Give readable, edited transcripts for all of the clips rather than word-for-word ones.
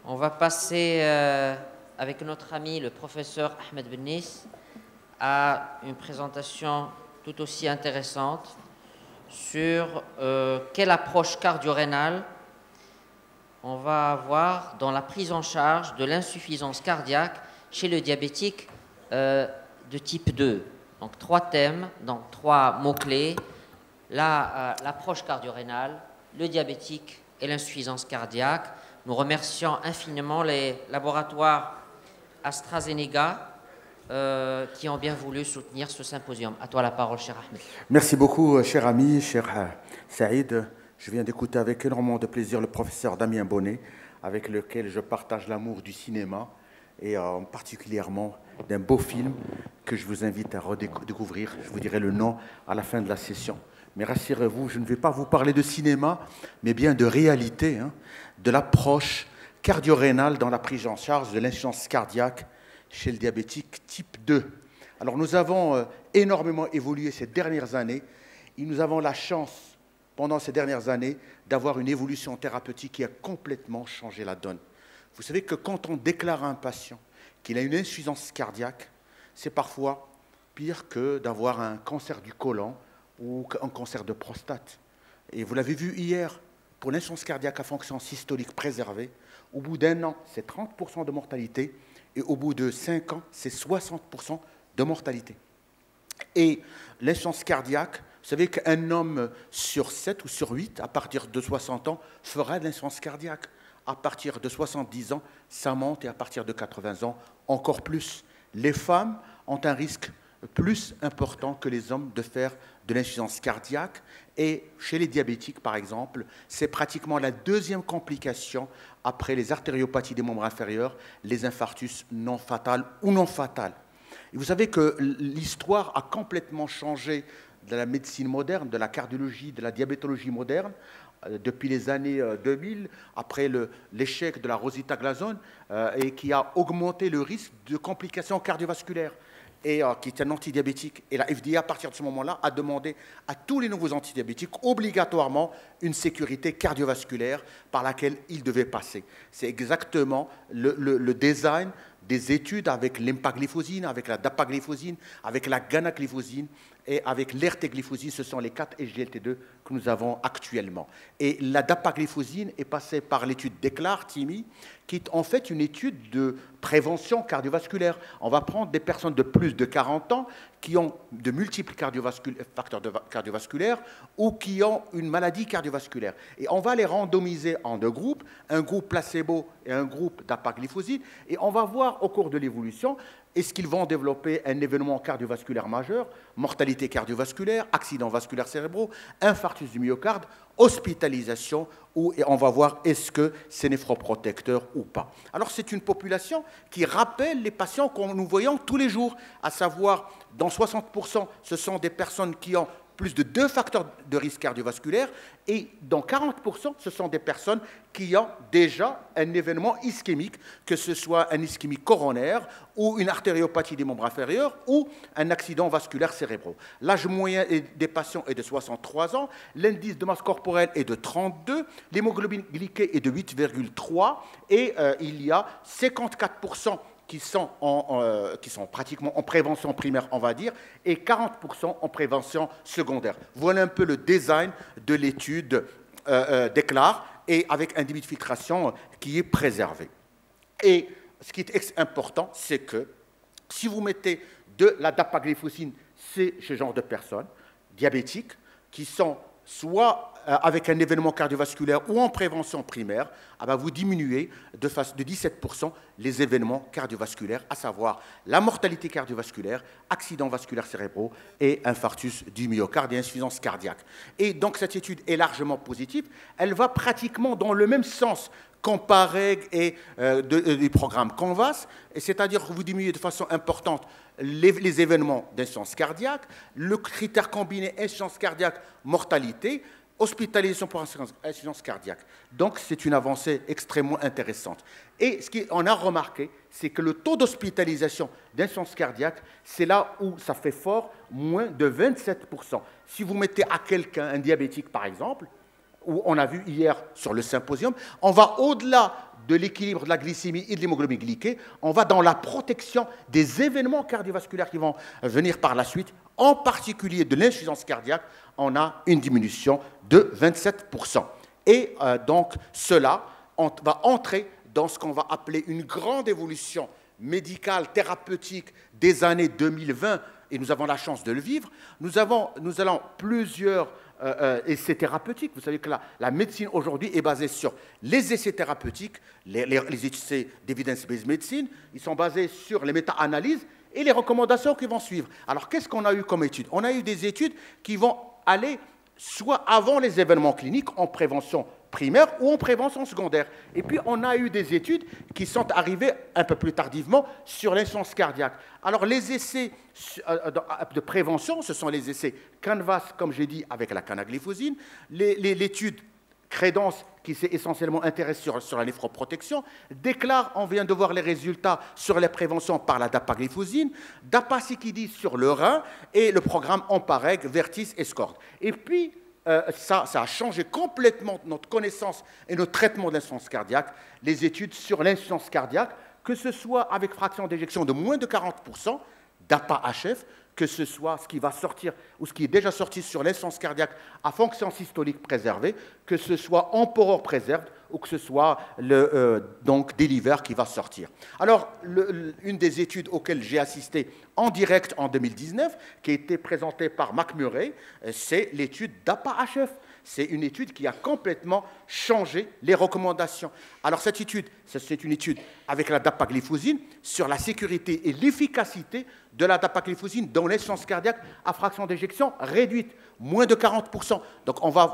On va passer avec notre ami le professeur Ahmed Bennis à une présentation tout aussi intéressante sur quelle approche cardio-rénale on va avoir dans la prise en charge de l'insuffisance cardiaque chez le diabétique de type 2. Donc 3 thèmes, donc 3 mots-clés, l'approche cardio-rénale, le diabétique et l'insuffisance cardiaque. Nous remercions infiniment les laboratoires AstraZeneca qui ont bien voulu soutenir ce symposium. À toi la parole, cher Ahmed. Merci beaucoup, cher ami, cher Saïd. Je viens d'écouter avec énormément de plaisir le professeur Damien Bonnet, avec lequel je partage l'amour du cinéma et particulièrement d'un beau film que je vous invite à redécouvrir. Je vous dirai le nom à la fin de la session. Mais rassurez-vous, je ne vais pas vous parler de cinéma, mais bien de réalité, de l'approche cardio-rénale dans la prise en charge de l'insuffisance cardiaque chez le diabétique type 2. Alors nous avons énormément évolué ces dernières années et nous avons la chance, pendant ces dernières années, d'avoir une évolution thérapeutique qui a complètement changé la donne. Vous savez que quand on déclare à un patient qu'il a une insuffisance cardiaque, c'est parfois pire que d'avoir un cancer du côlon ou un cancer de prostate. Et vous l'avez vu hier, pour l'insuffisance cardiaque à fonction systolique préservée, au bout d'1 an, c'est 30% de mortalité, et au bout de 5 ans, c'est 60% de mortalité. Et l'insuffisance cardiaque, vous savez qu'un homme sur 7 ou sur 8, à partir de 60 ans, fera de l'insuffisance cardiaque. À partir de 70 ans, ça monte, et à partir de 80 ans, encore plus. Les femmes ont un risque plus important que les hommes de faire de l'insuffisance cardiaque. Et chez les diabétiques, par exemple, c'est pratiquement la deuxième complication après les artériopathies des membres inférieurs, les infarctus non fatals ou non fatals. Et vous savez que l'histoire a complètement changé de la médecine moderne, de la cardiologie, de la diabétologie moderne, depuis les années 2000, après l'échec de la rositaglazone, et qui a augmenté le risque de complications cardiovasculaires, et qui est un antidiabétique. Et la FDA, à partir de ce moment-là, a demandé à tous les nouveaux antidiabétiques obligatoirement une sécurité cardiovasculaire par laquelle ils devaient passer. C'est exactement le design des études avec l'empagliflozine, avec la dapagliflozine, avec la ganagliflozine et avec l'ertegliflozine. Ce sont les 4 SGLT2 que nous avons actuellement. Et la dapagliflozine est passée par l'étude DECLARE-TIMI, qui est en fait une étude de prévention cardiovasculaire. On va prendre des personnes de plus de 40 ans qui ont de multiples facteurs cardiovasculaires ou qui ont une maladie cardiovasculaire. Et on va les randomiser en 2 groupes, un groupe placebo et un groupe dapagliflozine, et on va voir au cours de l'évolution, est-ce qu'ils vont développer un événement cardiovasculaire majeur, mortalité cardiovasculaire, accidents vasculaires cérébraux, infarctus du myocarde, hospitalisation, et on va voir est-ce que c'est néphroprotecteur ou pas. Alors c'est une population qui rappelle les patients que nous voyons tous les jours, à savoir dans 60%, ce sont des personnes qui ont plus de 2 facteurs de risque cardiovasculaire, et dans 40%, ce sont des personnes qui ont déjà un événement ischémique, que ce soit un ischémie coronaire ou une artériopathie des membres inférieurs ou un accident vasculaire cérébral. L'âge moyen des patients est de 63 ans, l'indice de masse corporelle est de 32, l'hémoglobine glyquée est de 8,3 et il y a 54% qui sont pratiquement en prévention primaire, on va dire, et 40% en prévention secondaire. Voilà un peu le design de l'étude DECLARE, et avec un débit de filtration qui est préservé. Et ce qui est important, c'est que si vous mettez de la dapagliflozine, c'est ce genre de personnes diabétiques qui sont soit avec un événement cardiovasculaire ou en prévention primaire, vous diminuez de 17% les événements cardiovasculaires, à savoir la mortalité cardiovasculaire, accidents vasculaires cérébraux et infarctus du myocarde et insuffisance cardiaque. Et donc cette étude est largement positive, elle va pratiquement dans le même sens qu'EMPA-REG et du programme CANVAS, c'est-à-dire que vous diminuez de façon importante les événements d'insuffisance cardiaque, le critère combiné insuffisance cardiaque, mortalité, hospitalisation pour insuffisance cardiaque. Donc, c'est une avancée extrêmement intéressante. Et ce qu'on a remarqué, c'est que le taux d'hospitalisation d'insuffisance cardiaque, c'est là où ça fait fort, moins de 27%. Si vous mettez à quelqu'un, un diabétique par exemple, où on a vu hier sur le symposium, on va au-delà de l'équilibre de la glycémie et de l'hémoglobine glyquée, on va dans la protection des événements cardiovasculaires qui vont venir par la suite, en particulier de l'insuffisance cardiaque, on a une diminution de 27%. Et donc, cela va entrer dans ce qu'on va appeler une grande évolution médicale, thérapeutique des années 2020, et nous avons la chance de le vivre. Nous allons plusieurs essais thérapeutiques. Vous savez que la médecine aujourd'hui est basée sur les essais thérapeutiques, les essais d'evidence-based medicine. Ils sont basés sur les méta-analyses et les recommandations qui vont suivre. Alors, qu'est-ce qu'on a eu comme études? On a eu des études qui vont aller soit avant les événements cliniques, en prévention primaire ou en prévention secondaire. Et puis, on a eu des études qui sont arrivées un peu plus tardivement sur l'insuffisance cardiaque. Alors, les essais de prévention, ce sont les essais Canvas, comme j'ai dit, avec la canagliflozine, l'étude Crédence, qui s'est essentiellement intéressée sur la néphroprotection, déclare, on vient de voir les résultats sur les préventions par la dapagliflozine, dapaciquidis sur le rein et le programme Ampareg, Vertis et SCORD. Et puis, ça a changé complètement notre connaissance et notre traitement de l'insuffisance cardiaque, les études sur l'insuffisance cardiaque, que ce soit avec fraction d'éjection de moins de 40%, DAPA-HF, que ce soit ce qui va sortir ou ce qui est déjà sorti sur l'insuffisance cardiaque à fonction systolique préservée, que ce soit Emperor Preserved ou que ce soit donc Deliver qui va sortir. Alors, une des études auxquelles j'ai assisté en direct en 2019, qui a été présentée par Mac Murray, c'est l'étude DAPA-HF. C'est une étude qui a complètement changé les recommandations. Alors, cette étude, c'est une étude avec la dapagliflozine sur la sécurité et l'efficacité de la dapagliflozine dans l'insuffisance cardiaque à fraction d'éjection réduite, moins de 40%. Donc, on va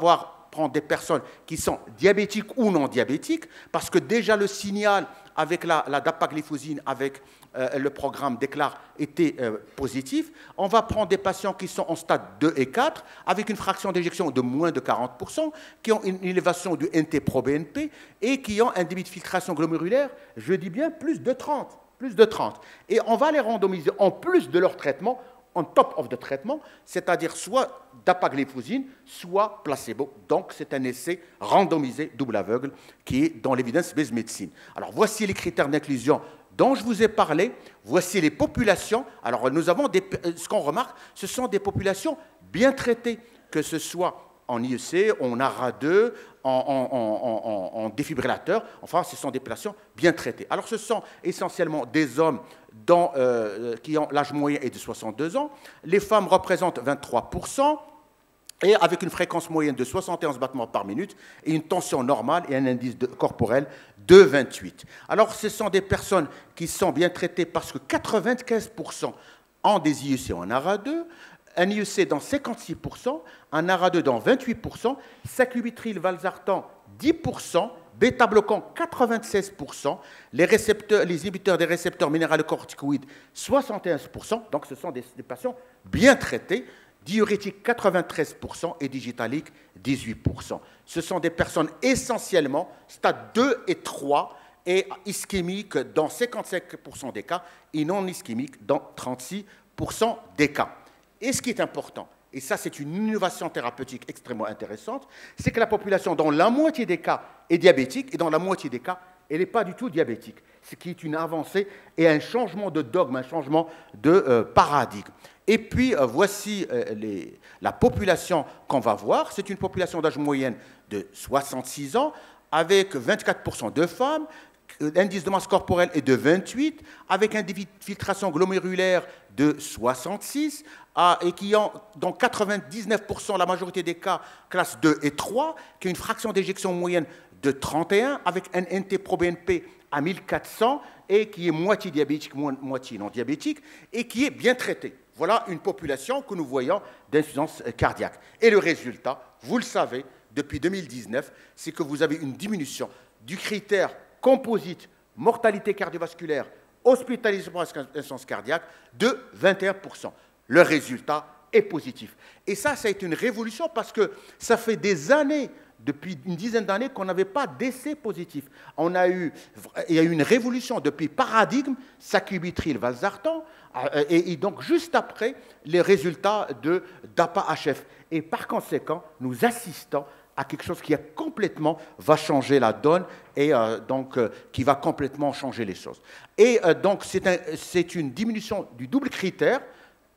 prendre des personnes qui sont diabétiques ou non diabétiques, parce que déjà le signal avec la dapagliflozine, avec le programme DECLARE était positif. On va prendre des patients qui sont en stade 2 et 4, avec une fraction d'éjection de moins de 40%, qui ont une élévation du NT-proBNP et qui ont un débit de filtration glomérulaire, je dis bien plus de 30. Et on va les randomiser en plus de leur traitement, on top of the traitement, c'est-à-dire soit dapagliflozine, soit placebo. Donc, c'est un essai randomisé, double aveugle, qui est dans l'evidence-based medicine. Alors, voici les critères d'inclusion dont je vous ai parlé. Voici les populations. Alors, nous avons ce qu'on remarque, ce sont des populations bien traitées, que ce soit en IEC, en ARA2, en défibrillateur. Enfin, ce sont des populations bien traitées. Alors, ce sont essentiellement des hommes qui ont l'âge moyen est de 62 ans. Les femmes représentent 23%, et avec une fréquence moyenne de 71 battements par minute, et une tension normale et un indice corporel de 28. Alors, ce sont des personnes qui sont bien traitées parce que 95% ont des IEC en ARA2, un IEC dans 56%, un ARA2 dans 28%, sacubitril valsartan 10%, bêta-bloquant 96%, les inhibiteurs des récepteurs minéralocorticoïdes 71%, donc ce sont des patients bien traités, diurétiques 93% et digitaliques 18%. Ce sont des personnes essentiellement stade 2 et 3 et ischémiques dans 55% des cas et non ischémiques dans 36% des cas. Et ce qui est important, et ça c'est une innovation thérapeutique extrêmement intéressante, c'est que la population dans la moitié des cas est diabétique et dans la moitié des cas, elle n'est pas du tout diabétique, ce qui est une avancée et un changement de dogme, un changement de paradigme. Et puis voici la population qu'on va voir, c'est une population d'âge moyenne de 66 ans, avec 24% de femmes, l'indice de masse corporelle est de 28, avec un débit de filtration glomérulaire de 66, et qui ont dans 99%, la majorité des cas, classe 2 et 3, qui a une fraction d'éjection moyenne de 31, avec un NT-proBNP à 1400, et qui est moitié diabétique, moitié non diabétique, et qui est bien traitée. Voilà une population que nous voyons d'insuffisance cardiaque. Et le résultat, vous le savez, depuis 2019, c'est que vous avez une diminution du critère composite mortalité cardiovasculaire, hospitalisation pour insuffisance cardiaque de 21%. Le résultat est positif. Et ça a été une révolution parce que ça fait des années, depuis une dizaine d'années, qu'on n'avait pas d'essais positifs. Il y a eu une révolution depuis paradigme, sacubitril/valsartan, et donc juste après les résultats d'APA-HF. Et par conséquent, nous assistons à quelque chose qui va changer la donne et qui va complètement changer les choses. Et donc c'est une diminution du double critère,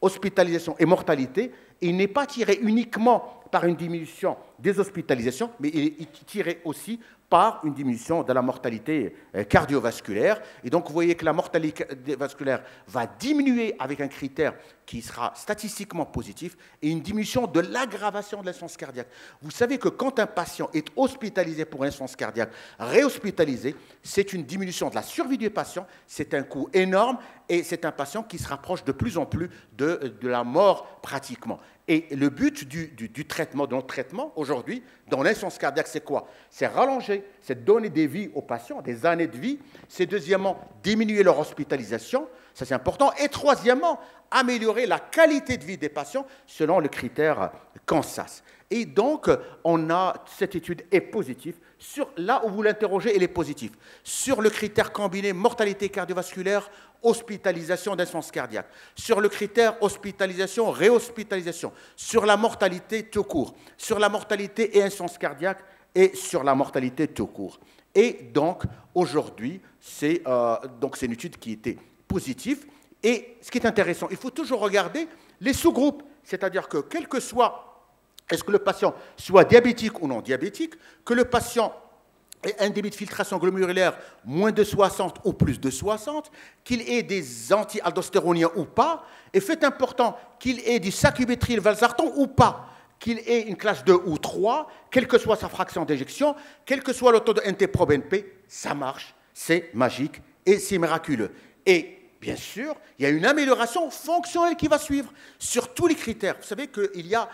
hospitalisation et mortalité. Il n'est pas tiré uniquement par une diminution des hospitalisations, mais il est tiré aussi par une diminution de la mortalité cardiovasculaire. Et donc, vous voyez que la mortalité vasculaire va diminuer avec un critère qui sera statistiquement positif et une diminution de l'aggravation de l'insuffisance cardiaque. Vous savez que quand un patient est hospitalisé pour une insuffisance cardiaque, réhospitalisé, c'est une diminution de la survie du patient, c'est un coût énorme et c'est un patient qui se rapproche de plus en plus de la mort pratiquement. Et le but du traitement, de notre traitement aujourd'hui, dans l'insuffisance cardiaque, c'est quoi? C'est rallonger, c'est donner des vies aux patients, des années de vie. C'est deuxièmement, diminuer leur hospitalisation, ça c'est important. Et troisièmement, améliorer la qualité de vie des patients selon le critère Kansas. Et donc, cette étude est positive. Là où vous l'interrogez, elle est positive. Sur le critère combiné mortalité cardiovasculaire, hospitalisation d'insuffisance cardiaque. Sur le critère hospitalisation, réhospitalisation. Sur la mortalité tout court. Sur la mortalité et insuffisance cardiaque et sur la mortalité tout court. Et donc, aujourd'hui, c'est une étude qui était positive. Et ce qui est intéressant, il faut toujours regarder les sous-groupes. C'est-à-dire que quel que soit est-ce que le patient soit diabétique ou non diabétique, que le patient ait un débit de filtration glomérulaire moins de 60 ou plus de 60, qu'il ait des anti-aldostéroniens ou pas, et fait important qu'il ait du sacubitril/valsartan ou pas, qu'il ait une classe 2 ou 3, quelle que soit sa fraction d'éjection, quel que soit le taux de NT-proBNP, ça marche, c'est magique et c'est miraculeux. Et bien sûr, il y a une amélioration fonctionnelle qui va suivre sur tous les critères. Vous savez qu'il y a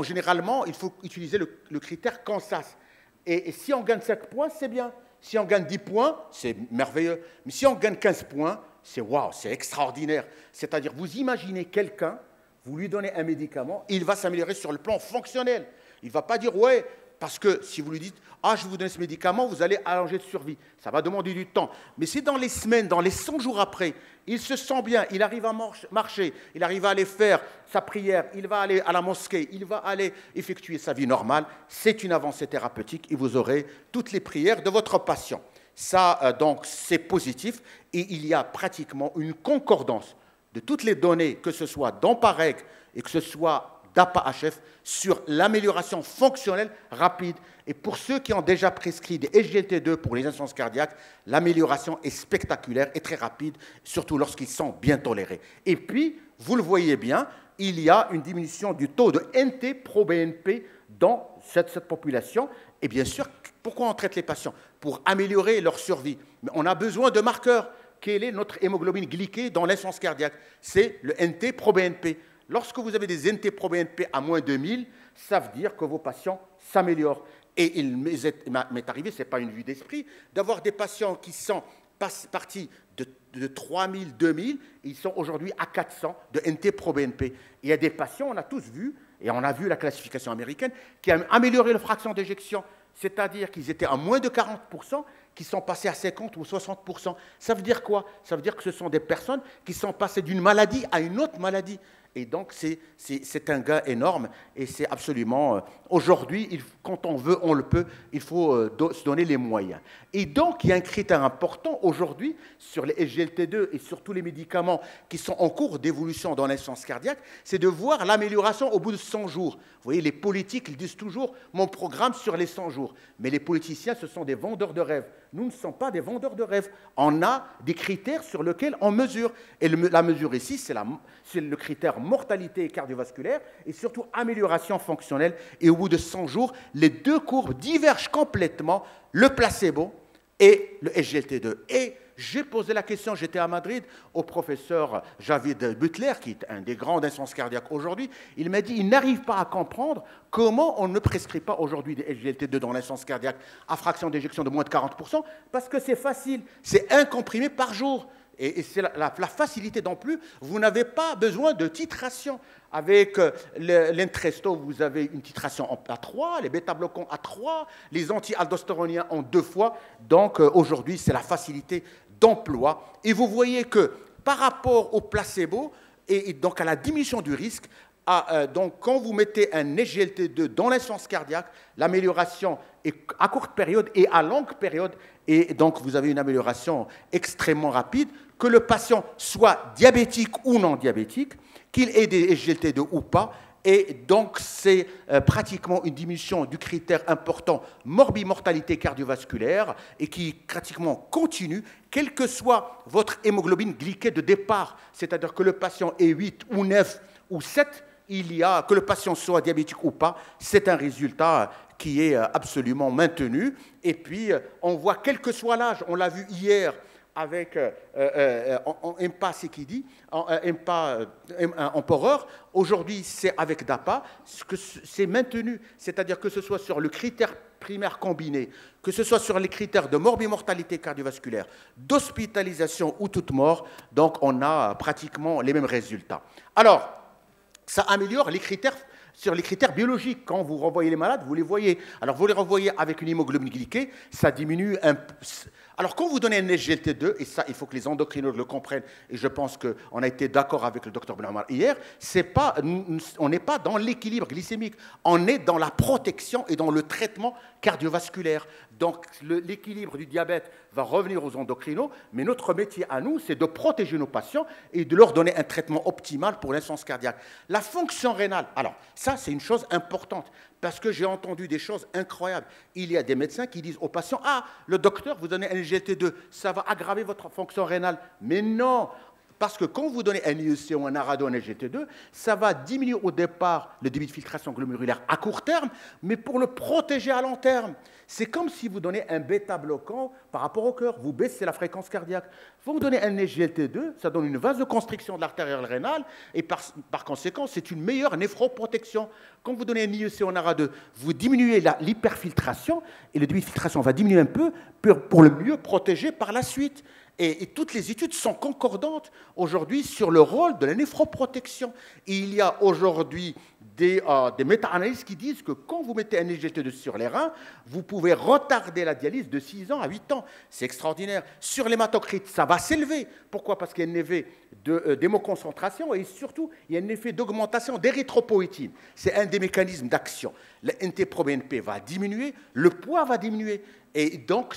généralement, il faut utiliser le critère Kansas. Et si on gagne 7 points, c'est bien. Si on gagne 10 points, c'est merveilleux. Mais si on gagne 15 points, c'est waouh, c'est extraordinaire. C'est-à-dire, vous imaginez quelqu'un, vous lui donnez un médicament, il va s'améliorer sur le plan fonctionnel. Il ne va pas dire, ouais, parce que si vous lui dites, ah, je vais vous donner ce médicament, vous allez allonger de survie. Ça va demander du temps. Mais si dans les semaines, dans les 100 jours après, il se sent bien, il arrive à marcher, il arrive à aller faire sa prière, il va aller à la mosquée, il va aller effectuer sa vie normale, c'est une avancée thérapeutique et vous aurez toutes les prières de votre patient. Ça, donc, c'est positif et il y a pratiquement une concordance de toutes les données, que ce soit dans PAREG et que ce soit d'APA-HF, sur l'amélioration fonctionnelle rapide. Et pour ceux qui ont déjà prescrit des SGLT2 pour les insuffisances cardiaques, l'amélioration est spectaculaire et très rapide, surtout lorsqu'ils sont bien tolérés. Et puis, vous le voyez bien, il y a une diminution du taux de NT-proBNP dans cette population. Et bien sûr, pourquoi on traite les patients? Pour améliorer leur survie. Mais on a besoin de marqueurs. Quelle est notre hémoglobine glyquée dans l'insuffisance cardiaque? C'est le NT-proBNP. Lorsque vous avez des NT-proBNP à moins de 1000, ça veut dire que vos patients s'améliorent. Et il m'est arrivé, ce n'est pas une vue d'esprit, d'avoir des patients qui sont partis de 3000, 2000, ils sont aujourd'hui à 400 de NT-proBNP. Il y a des patients, on a tous vu, et on a vu la classification américaine, qui a amélioré la fraction d'éjection, c'est-à-dire qu'ils étaient à moins de 40%, qui sont passés à 50 ou 60%. Ça veut dire quoi? Ça veut dire que ce sont des personnes qui sont passées d'une maladie à une autre maladie. Et donc, c'est un gain énorme et c'est absolument... Aujourd'hui, quand on veut, on le peut, il faut se donner les moyens. Et donc, il y a un critère important aujourd'hui sur les SGLT2 et sur tous les médicaments qui sont en cours d'évolution dans l'insuffisance cardiaque, c'est de voir l'amélioration au bout de 100 jours. Vous voyez, les politiques, ils disent toujours « mon programme sur les 100 jours ». Mais les politiciens, ce sont des vendeurs de rêves. Nous ne sommes pas des vendeurs de rêves. On a des critères sur lesquels on mesure. Et la mesure ici, c'est le critère mortalité cardiovasculaire et surtout amélioration fonctionnelle. Et au bout de 100 jours, les deux courbes divergent complètement, le placebo et le SGLT2. Et j'ai posé la question, j'étais à Madrid, au professeur Javid Butler, qui est un des grands d'insuffisance cardiaque aujourd'hui. Il m'a dit, il n'arrive pas à comprendre comment on ne prescrit pas aujourd'hui des SGLT2 dans l'insuffisance cardiaque à fraction d'éjection de moins de 40%, parce que c'est facile, c'est un comprimé par jour. Et c'est la facilité non plus. Vous n'avez pas besoin de titration. Avec l'Entresto, vous avez une titration à 3, les bêta-bloquants à 3, les anti-aldostéroniens en 2 fois. Donc aujourd'hui, c'est la facilité d'emploi. Et vous voyez que par rapport au placebo, et donc à la diminution du risque, donc quand vous mettez un SGLT2 dans l'insuffisance cardiaque, l'amélioration est à courte période et à longue période, et donc vous avez une amélioration extrêmement rapide, que le patient soit diabétique ou non diabétique, qu'il ait des SGLT2 ou pas, et donc c'est pratiquement une diminution du critère important morbimortalité cardiovasculaire et qui pratiquement continue, quelle que soit votre hémoglobine glyquée de départ, c'est-à-dire que le patient ait 8 ou 9 ou 7, que le patient soit diabétique ou pas, c'est un résultat qui est absolument maintenu. Et puis, on voit, quel que soit l'âge, on l'a vu hier avec EMPA, c'est qui dit, Empereur, aujourd'hui c'est avec DAPA, c'est maintenu, c'est-à-dire que ce soit sur le critère primaire combiné, que ce soit sur les critères de morbimortalité cardiovasculaire, d'hospitalisation ou toute mort, donc on a pratiquement les mêmes résultats. Alors, ça améliore les critères, sur les critères biologiques. Quand vous renvoyez les malades, vous les voyez. Alors, vous les renvoyez avec une hémoglobine glyquée, ça diminue un peu. Alors, quand vous donnez un SGLT2, et ça, il faut que les endocrinologues le comprennent, et je pense qu'on a été d'accord avec le docteur Benhamar hier, on n'est pas dans l'équilibre glycémique, on est dans la protection et dans le traitement cardiovasculaire. Donc, l'équilibre du diabète va revenir aux endocrinos, mais notre métier à nous, c'est de protéger nos patients et de leur donner un traitement optimal pour l'insuffisance cardiaque. La fonction rénale, alors, ça, c'est une chose importante, parce que j'ai entendu des choses incroyables. Il y a des médecins qui disent aux patients, « Ah, le docteur, vous donnez un SGLT2, ça va aggraver votre fonction rénale. » Mais non, parce que quand vous donnez un IEC ou un ARADO, un SGLT2, ça va diminuer au départ le débit de filtration glomérulaire à court terme, mais pour le protéger à long terme. C'est comme si vous donnez un bêta-bloquant par rapport au cœur. Vous baissez la fréquence cardiaque. Vous donnez un SGLT2, ça donne une vasoconstriction de l'artère rénale, et par conséquent, c'est une meilleure néphroprotection. Quand vous donnez un IEC ou un ARA2, vous diminuez l'hyperfiltration, et le débit de filtration va diminuer un peu pour le mieux protéger par la suite. Et toutes les études sont concordantes aujourd'hui sur le rôle de la néphroprotection. Et il y a aujourd'hui des méta-analyses qui disent que quand vous mettez un SGLT2 sur les reins, vous pouvez retarder la dialyse de 6 ans à 8 ans. C'est extraordinaire. Sur l'hématocrit, ça va s'élever. Pourquoi? Parce qu'il y a un effet d'hémoconcentration et surtout, il y a un effet d'augmentation d'érythropoïétine. C'est un des mécanismes d'action. Le NT-proBNP va diminuer, le poids va diminuer. Et donc,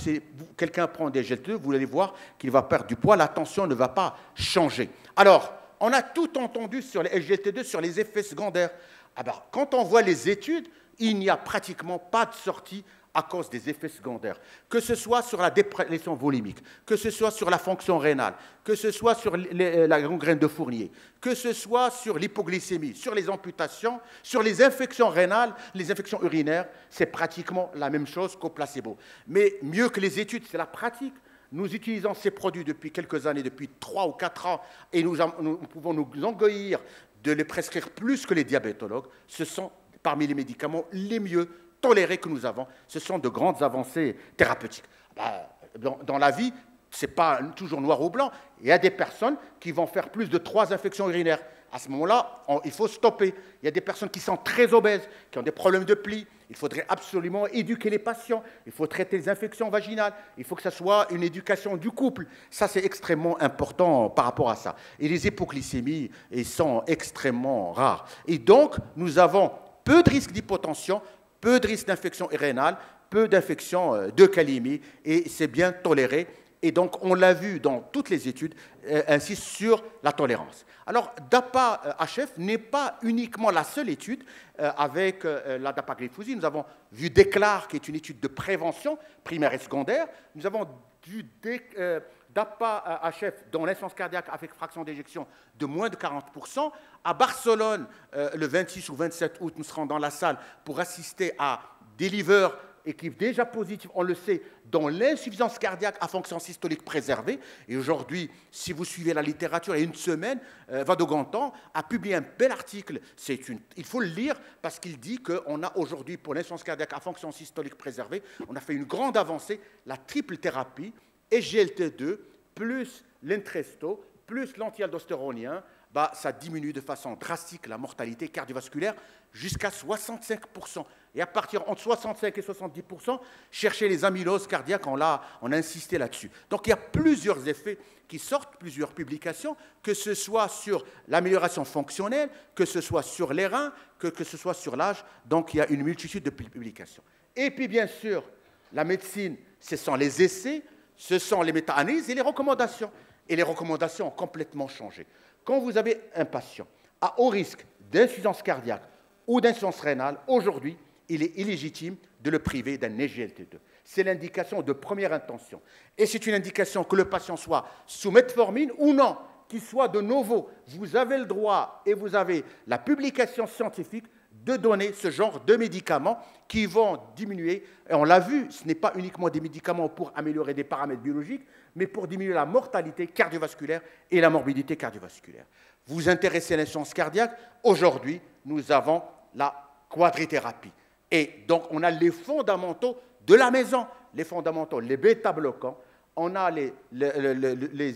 quelqu'un prend des SGLT2, vous allez voir qu'il va perdre du poids, la tension ne va pas changer. Alors, on a tout entendu sur les SGLT2, sur les effets secondaires. Alors, quand on voit les études, il n'y a pratiquement pas de sortie à cause des effets secondaires, que ce soit sur la dépression volumique, que ce soit sur la fonction rénale, que ce soit sur la gangrène de Fournier, que ce soit sur l'hypoglycémie, sur les amputations, sur les infections rénales, les infections urinaires, c'est pratiquement la même chose qu'au placebo. Mais mieux que les études, c'est la pratique. Nous utilisons ces produits depuis quelques années, depuis 3 ou 4 ans, et nous pouvons nous enorgueillir de les prescrire plus que les diabétologues. Ce sont parmi les médicaments les mieux tolérés que nous avons. Ce sont de grandes avancées thérapeutiques. Dans la vie, ce n'est pas toujours noir ou blanc. Il y a des personnes qui vont faire plus de 3 infections urinaires. À ce moment-là, il faut stopper. Il y a des personnes qui sont très obèses, qui ont des problèmes de plis. Il faudrait absolument éduquer les patients. Il faut traiter les infections vaginales. Il faut que ce soit une éducation du couple. Ça, c'est extrêmement important par rapport à ça. Et les hypoglycémies sont extrêmement rares. Et donc, nous avons peu de risques d'hypotension, peu de risques d'infection rénale, peu d'infections de calémie, et c'est bien toléré. Et donc, on l'a vu dans toutes les études, insiste sur la tolérance. Alors, DAPA-HF n'est pas uniquement la seule étude avec la dapagliflozin. Nous avons vu DECLARE, qui est une étude de prévention primaire et secondaire. Nous avons vu DAPA-HF dans l'insuffisance cardiaque avec fraction d'éjection de moins de 40%. À Barcelone, le 26 ou 27 août, nous serons dans la salle pour assister à Deliver, et qui est déjà positif, on le sait, dans l'insuffisance cardiaque à fonction systolique préservée. Et aujourd'hui, si vous suivez la littérature, il y a une semaine, Vadogantan a publié un bel article. Il faut le lire parce qu'il dit qu'on a aujourd'hui, pour l'insuffisance cardiaque à fonction systolique préservée, on a fait une grande avancée, la triple thérapie, SGLT2 plus l'Entresto, plus l'antialdostéronien, bah, ça diminue de façon drastique la mortalité cardiovasculaire jusqu'à 65%. Et à partir entre 65 et 70%, chercher les amyloses cardiaques, on a insisté là-dessus. Donc il y a plusieurs effets qui sortent, plusieurs publications, que ce soit sur l'amélioration fonctionnelle, que ce soit sur les reins, que ce soit sur l'âge. Donc il y a une multitude de publications. Et puis bien sûr, la médecine, ce sont les essais, ce sont les méta-analyses et les recommandations. Et les recommandations ont complètement changé. Quand vous avez un patient à haut risque d'insuffisance cardiaque ou d'insuffisance rénale, aujourd'hui, il est illégitime de le priver d'un SGLT2. C'est l'indication de première intention. Et c'est une indication que le patient soit sous metformine ou non, qu'il soit de novo. Vous avez le droit et vous avez la publication scientifique de donner ce genre de médicaments qui vont diminuer, et on l'a vu, ce n'est pas uniquement des médicaments pour améliorer des paramètres biologiques, mais pour diminuer la mortalité cardiovasculaire et la morbidité cardiovasculaire. Vous vous intéressez à l'insuffisance cardiaque, aujourd'hui, nous avons la quadrithérapie. Et donc, on a les fondamentaux de la maison, les fondamentaux, les bêta-bloquants, on a les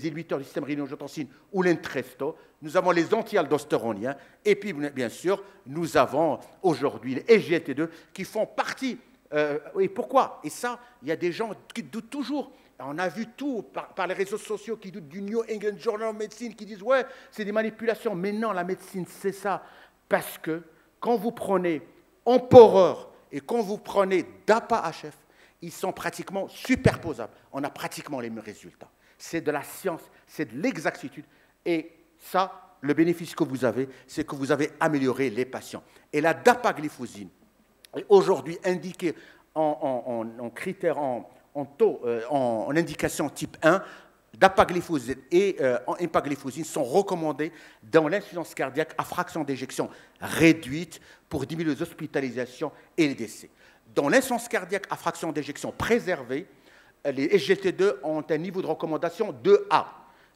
inhibiteurs du système rénine-angiotensine ou l'Entresto, nous avons les antialdostéroniens, et puis bien sûr, nous avons aujourd'hui les SGLT2 qui font partie. Et pourquoi? Et ça, il y a des gens qui doutent toujours. On a vu tout par les réseaux sociaux qui doutent du New England Journal of Medicine, qui disent « ouais, c'est des manipulations ». Mais non, la médecine, c'est ça. Parce que quand vous prenez Empereur et quand vous prenez DAPA-HF, ils sont pratiquement superposables. On a pratiquement les mêmes résultats. C'est de la science, c'est de l'exactitude. Et ça, le bénéfice que vous avez, c'est que vous avez amélioré les patients. Et la dapagliflozine est aujourd'hui indiquée en critères, en indication type 1. Dapagliflozine et empagliflozine sont recommandés dans l'insuffisance cardiaque à fraction d'éjection réduite pour diminuer les hospitalisations et les décès. Dans l'insuffisance cardiaque à fraction d'éjection préservée, les SGLT2 ont un niveau de recommandation 2A.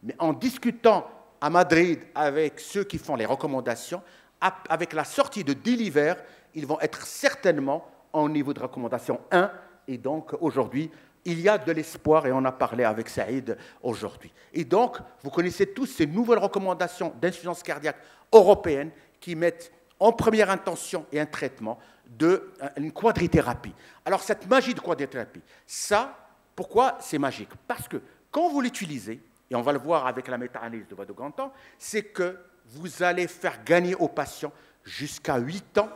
Mais en discutant à Madrid avec ceux qui font les recommandations, avec la sortie de Deliver, ils vont être certainement en niveau de recommandation 1. Et donc, aujourd'hui, il y a de l'espoir, et on a parlé avec Saïd aujourd'hui. Et donc, vous connaissez tous ces nouvelles recommandations d'insuffisance cardiaque européenne qui mettent en première intention et un traitement d'une quadrithérapie. Alors, cette magie de quadrithérapie, ça, pourquoi c'est magique? Parce que quand vous l'utilisez, et on va le voir avec la méta-analyse de Vadogantan, c'est que vous allez faire gagner aux patients jusqu'à 8 ans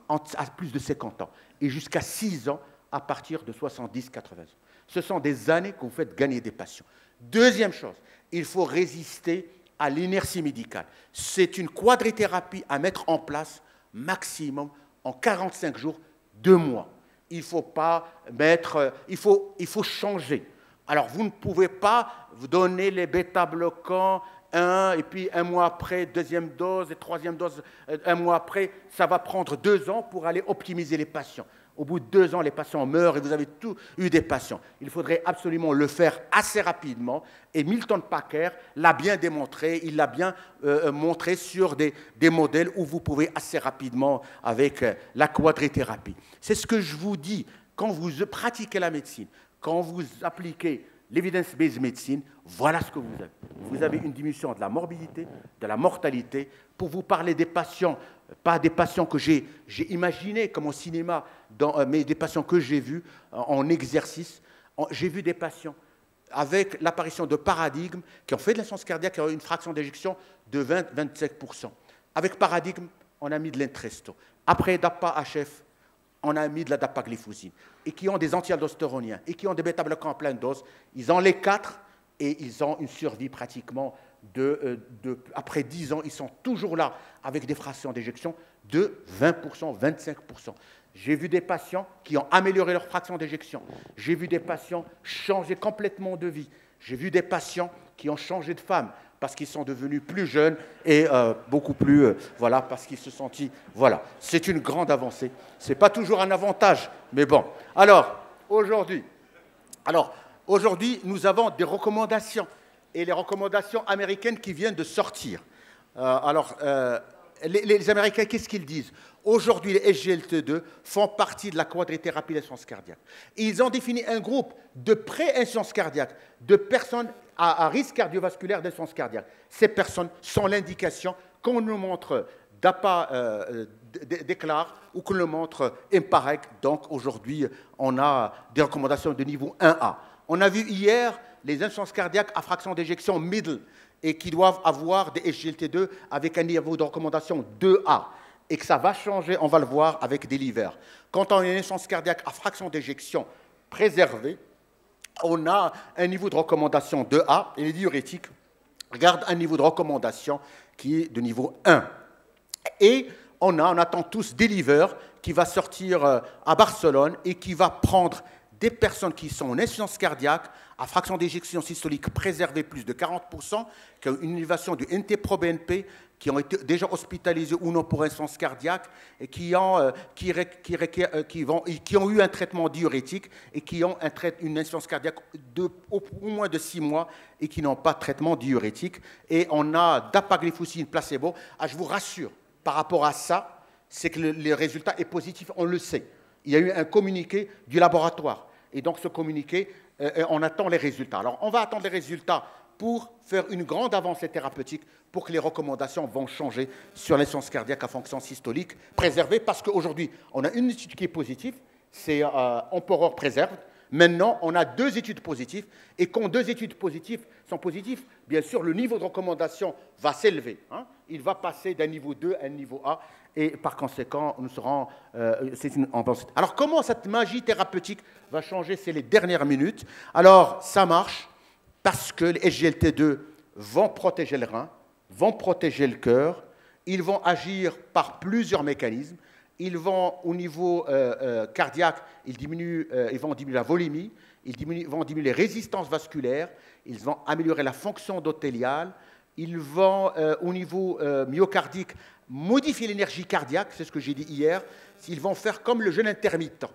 à plus de 50 ans et jusqu'à 6 ans à partir de 70-80 ans. Ce sont des années que vous faites gagner des patients. Deuxième chose, il faut résister à l'inertie médicale. C'est une quadrithérapie à mettre en place maximum en 45 jours, 2 mois. Il ne faut pas mettre, il faut changer. Alors, vous ne pouvez pas vous donner les bêta-bloquants, et puis 1 mois après, deuxième dose, et troisième dose, 1 mois après. Ça va prendre 2 ans pour aller optimiser les patients. Au bout de 2 ans, les patients meurent et vous avez tout eu des patients. Il faudrait absolument le faire assez rapidement. Et Milton Packer l'a bien démontré. Il l'a bien montré sur des modèles où vous pouvez assez rapidement avec la quadrithérapie. C'est ce que je vous dis quand vous pratiquez la médecine, quand vous appliquez l'evidence-based medicine, voilà ce que vous avez. Vous avez une diminution de la morbidité, de la mortalité. Pour vous parler des patients, pas des patients que j'ai imaginés comme au cinéma, mais des patients que j'ai vus en exercice. J'ai vu des patients avec l'apparition de paradigmes qui ont fait de l'insuffisance cardiaque, qui ont une fraction d'éjection de 20-25%. Avec paradigme, on a mis de l'Entresto. Après DAPA-HF, on a mis de la dapagliflozine, et qui ont des antialdostéroniens, et qui ont des bêta-bloquants en pleine dose. Ils ont les 4, et ils ont une survie pratiquement après 10 ans, ils sont toujours là, avec des fractions d'éjection de 20%, 25%. J'ai vu des patients qui ont amélioré leur fraction d'éjection. J'ai vu des patients changer complètement de vie. J'ai vu des patients qui ont changé de femme parce qu'ils sont devenus plus jeunes et beaucoup plus, voilà, parce qu'ils se sont dit, voilà, c'est une grande avancée. Ce n'est pas toujours un avantage, mais bon. Alors, aujourd'hui, nous avons des recommandations, et les recommandations américaines qui viennent de sortir. les Américains, qu'est-ce qu'ils disent? Aujourd'hui, les SGLT2 font partie de la quadrithérapie d'insuffisance cardiaque. Ils ont défini un groupe de pré-insuffisance cardiaque, de personnes à risque cardiovasculaire d'insuffisance cardiaque. Ces personnes sont l'indication qu'on nous montre DAPA déclare ou qu'on nous montre EMPAREC. Donc aujourd'hui, on a des recommandations de niveau 1A. On a vu hier les insuffisances cardiaques à fraction d'éjection middle et qui doivent avoir des SGLT2 avec un niveau de recommandation 2A. Et que ça va changer, on va le voir avec des livers. Quand on a une insuffisance cardiaque à fraction d'éjection préservée, on a un niveau de recommandation 2A et les diurétiques gardent un niveau de recommandation qui est de niveau 1. Et on attend tous Deliver qui va sortir à Barcelone et qui va prendre des personnes qui sont en insuffisance cardiaque à fraction d'éjection systolique préservée plus de 40%, qui ont une élévation du NT-proBNP, qui ont été déjà hospitalisés ou non pour insuffisance cardiaque et qui ont eu un traitement diurétique et qui ont une insuffisance cardiaque au moins de 6 mois et qui n'ont pas de traitement diurétique. Et on a dapagliflozin placebo. Je vous rassure, par rapport à ça, c'est que le résultat est positif, on le sait. Il y a eu un communiqué du laboratoire. Et donc, ce communiqué, on attend les résultats. Alors, on va attendre les résultats pour faire une grande avancée thérapeutique pour que les recommandations vont changer sur l'insuffisance cardiaque à fonction systolique préservée, parce qu'aujourd'hui, on a une étude qui est positive, c'est Emperor Preserved. Maintenant, on a 2 études positives, et quand 2 études positives sont positives, bien sûr, le niveau de recommandation va s'élever. Hein. Il va passer d'un niveau 2 à un niveau A, et par conséquent, nous serons... Alors, comment cette magie thérapeutique va changer? C'est les dernières minutes. Alors, ça marche parce que les SGLT2 vont protéger le rein, vont protéger le cœur, ils vont agir par plusieurs mécanismes. Ils vont, au niveau cardiaque, ils vont diminuer la volémie, vont diminuer les résistances vasculaires, ils vont améliorer la fonction endothéliale, ils vont, au niveau myocardique, modifier l'énergie cardiaque, c'est ce que j'ai dit hier, ils vont faire comme le jeûne intermittent.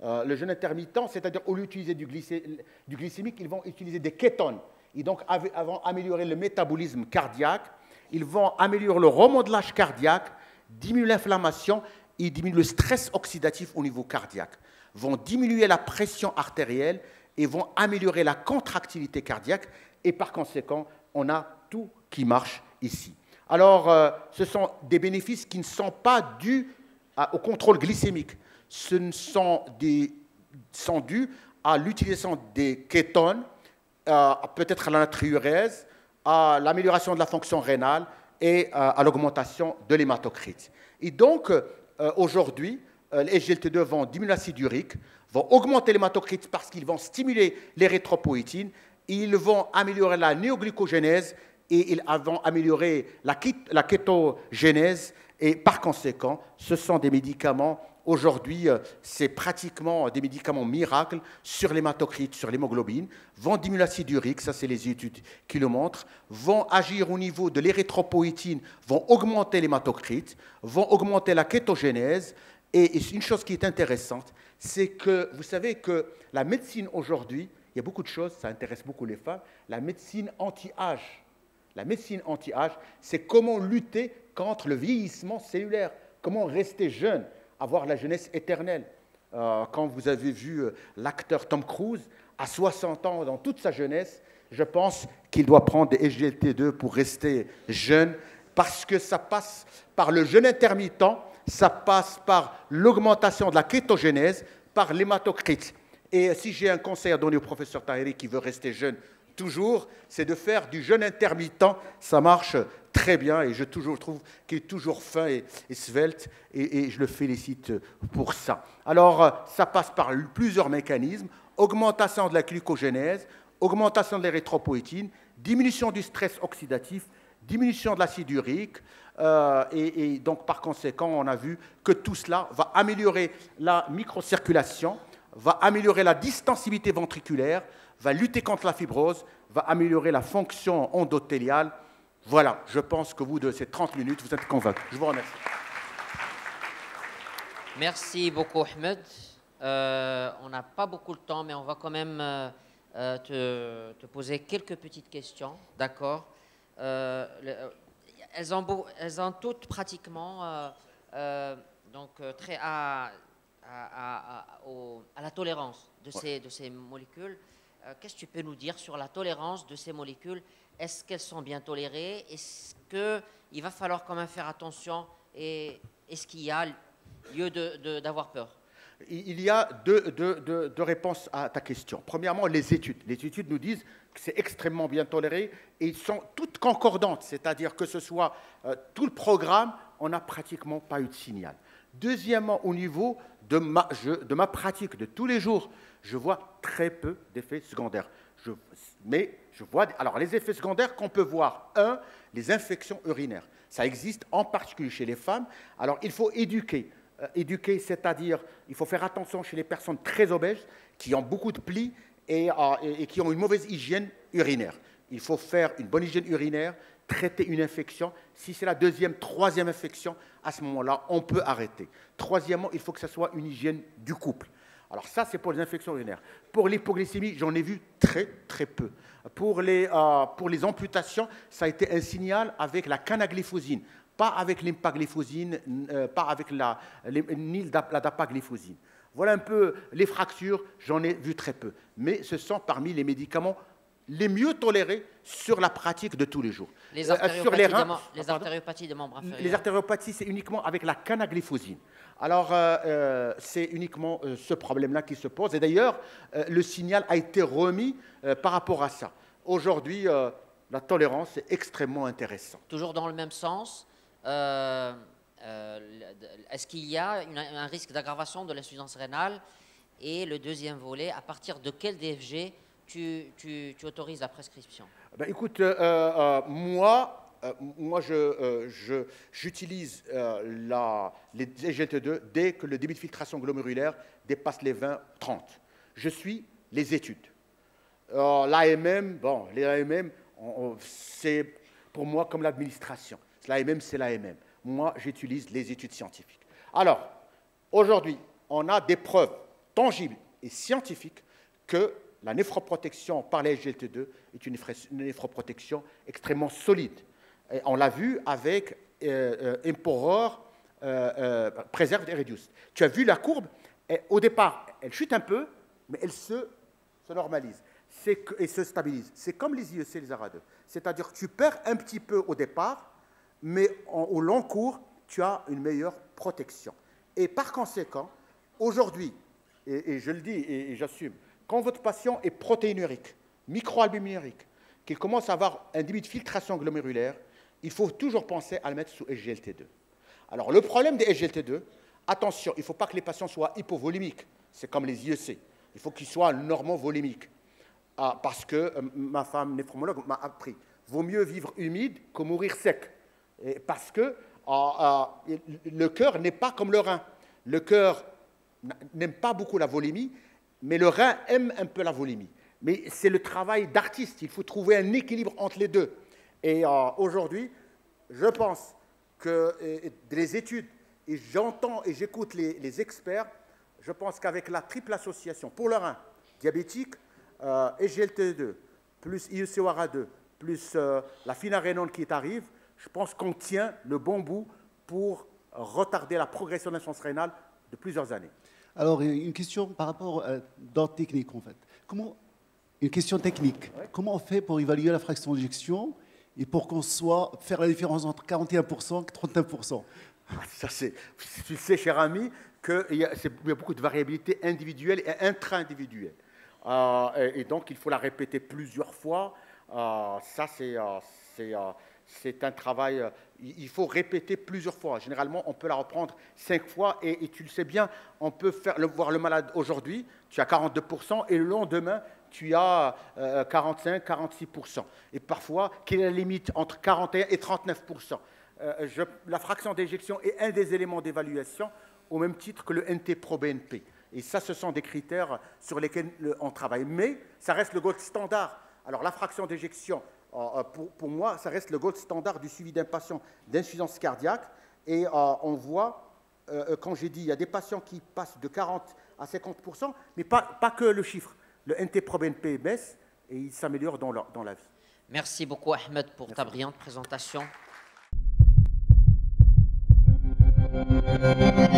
Le jeûne intermittent, c'est-à-dire au lieu d'utiliser du glycémique, ils vont utiliser des kétones. Et donc, ils vont améliorer le métabolisme cardiaque, ils vont améliorer le remodelage cardiaque, diminuer l'inflammation, ils diminuent le stress oxydatif au niveau cardiaque, vont diminuer la pression artérielle et vont améliorer la contractilité cardiaque. Et par conséquent, on a tout qui marche ici. Alors, ce sont des bénéfices qui ne sont pas dus au contrôle glycémique. Ce sont dus à l'utilisation des kétones, peut-être à la natriurèse, à l'amélioration de la fonction rénale et à l'augmentation de l'hématocrite. Et donc, aujourd'hui, les SGLT2 vont diminuer l'acide urique, vont augmenter l'hématocrite parce qu'ils vont stimuler l'érythropoïétine, ils vont améliorer la néoglycogénèse et ils vont améliorer la kétogénèse. Et par conséquent, ce sont des médicaments, aujourd'hui, c'est pratiquement des médicaments miracles sur l'hématocrite, sur l'hémoglobine, vont diminuer l'acide urique, ça c'est les études qui le montrent, vont agir au niveau de l'érythropoïétine, vont augmenter l'hématocrite, vont augmenter la kétogénèse. Et une chose qui est intéressante, c'est que vous savez que la médecine aujourd'hui, il y a beaucoup de choses, ça intéresse beaucoup les femmes, la médecine anti-âge. La médecine anti-âge, c'est comment lutter contre le vieillissement cellulaire, comment rester jeune, avoir la jeunesse éternelle. Quand vous avez vu l'acteur Tom Cruise, à 60 ans, dans toute sa jeunesse, je pense qu'il doit prendre des SGLT2 pour rester jeune, parce que ça passe par le jeûne intermittent, ça passe par l'augmentation de la kétogénèse, par l'hématocrite. Et si j'ai un conseil à donner au professeur Taheri qui veut rester jeune toujours, c'est de faire du jeûne intermittent. Ça marche très bien et je trouve qu'il est toujours fin et svelte et je le félicite pour ça. Alors, ça passe par plusieurs mécanismes. Augmentation de la glycogénèse, augmentation de l'érythropoïétine, diminution du stress oxydatif, diminution de l'acide urique. Et donc, par conséquent, on a vu que tout cela va améliorer la microcirculation, va améliorer la distensibilité ventriculaire, va lutter contre la fibrose, va améliorer la fonction endothéliale. Voilà, je pense que vous, de ces 30 minutes, vous êtes convaincus. Je vous remercie. Merci beaucoup, Ahmed. On n'a pas beaucoup de temps, mais on va quand même te poser quelques petites questions. D'accord. elles ont toutes pratiquement trait à la tolérance de ces molécules. Qu'est-ce que tu peux nous dire sur la tolérance de ces molécules? Est-ce qu'elles sont bien tolérées? Est-ce qu'il va falloir quand même faire attention? Et est-ce qu'il y a lieu d'avoir peur? Il y a deux réponses à ta question. Premièrement, les études. Les études nous disent que c'est extrêmement bien toléré et ils sont toutes concordantes, c'est-à-dire que ce soit tout le programme, on n'a pratiquement pas eu de signal. Deuxièmement, au niveau de ma pratique de tous les jours, je vois très peu d'effets secondaires. Mais je vois, alors les effets secondaires qu'on peut voir, les infections urinaires. Ça existe en particulier chez les femmes. Alors il faut éduquer. Éduquer, c'est-à-dire il faut faire attention chez les personnes très obèses qui ont beaucoup de plis et qui ont une mauvaise hygiène urinaire. Il faut faire une bonne hygiène urinaire, traiter une infection. Si c'est la deuxième, troisième infection, à ce moment-là, on peut arrêter. Troisièmement, il faut que ce soit une hygiène du couple. Alors ça, c'est pour les infections urinaires. Pour l'hypoglycémie, j'en ai vu très, très peu. Pour les amputations, ça a été un signal avec la canagliflozine, pas avec l'empagliflozine, pas avec ni la dapagliflozine. Voilà un peu les fractures, j'en ai vu très peu. Mais ce sont parmi les médicaments les mieux tolérés sur la pratique de tous les jours. Les artériopathies des membres inférieurs. Les artériopathies, c'est uniquement avec la canagliflozine. Alors, c'est uniquement ce problème-là qui se pose. Et d'ailleurs, le signal a été remis par rapport à ça. Aujourd'hui, la tolérance est extrêmement intéressante. Toujours dans le même sens, est-ce qu'il y a un risque d'aggravation de l'insuffisance rénale? Et le deuxième volet, à partir de quel DFG tu autorises la prescription? Ben, écoute, moi, j'utilise les SGLT2 dès que le débit de filtration glomérulaire dépasse les 20-30. Je suis les études. L'AMM, les AMM, c'est pour moi comme l'administration. L'AMM, c'est l'AMM. Moi, j'utilise les études scientifiques. Alors, aujourd'hui, on a des preuves tangibles et scientifiques que la néphroprotection par les SGLT2 est une néphroprotection extrêmement solide. Et on l'a vu avec Emperor Preserved et Reduced. Tu as vu la courbe, et au départ, elle chute un peu, mais elle se normalise et se stabilise. C'est comme les IEC, les ARA2. C'est-à-dire que tu perds un petit peu au départ, mais au long cours, tu as une meilleure protection. Et par conséquent, aujourd'hui, et je le dis et j'assume, quand votre patient est protéinurique, microalbuminurique, qu'il commence à avoir un débit de filtration glomérulaire, il faut toujours penser à le mettre sous SGLT2. Alors, le problème des SGLT2, attention, il ne faut pas que les patients soient hypovolimiques. C'est comme les IEC. Il faut qu'ils soient normovolimiques. Parce que ma femme néphrologue m'a appris, vaut mieux vivre humide que mourir sec. Et parce que le cœur n'est pas comme le rein. Le cœur n'aime pas beaucoup la volémie, mais le rein aime un peu la volémie. Mais c'est le travail d'artiste. Il faut trouver un équilibre entre les deux. Et aujourd'hui, je pense que les études, et j'entends et j'écoute les experts, je pense qu'avec la triple association pour le rein, diabétique, SGLT2, plus IEC-OARA2, plus la finarénone qui arrive, je pense qu'on tient le bon bout pour retarder la progression de l'insuffisance rénale de plusieurs années. Alors, une question par rapport d'ordre technique, en fait. Une question technique. Ouais. Comment on fait pour évaluer la fraction d'éjection et pour qu'on soit faire la différence entre 41% et 39%? Ça, tu sais, cher ami, qu'il y a beaucoup de variabilité individuelle et intra-individuelle. Et donc, il faut la répéter plusieurs fois. Ça, c'est un travail, il faut répéter plusieurs fois. Généralement, on peut la reprendre 5 fois et tu le sais bien, on peut voir le malade aujourd'hui, tu as 42% et le lendemain, tu as 45, 46%. Et parfois, quelle est la limite entre 41 et 39%? La fraction d'éjection est un des éléments d'évaluation au même titre que le NT-proBNP. Et ça, ce sont des critères sur lesquels on travaille. Mais ça reste le gold standard. Alors, la fraction d'éjection, pour moi, ça reste le gold standard du suivi d'un patient d'insuffisance cardiaque. Et on voit, quand j'ai dit, il y a des patients qui passent de 40 à 50%, mais pas que le chiffre. Le NT-proBNP baisse et il s'améliore dans la vie. Merci beaucoup, Ahmed, pour ta brillante présentation. Thank you.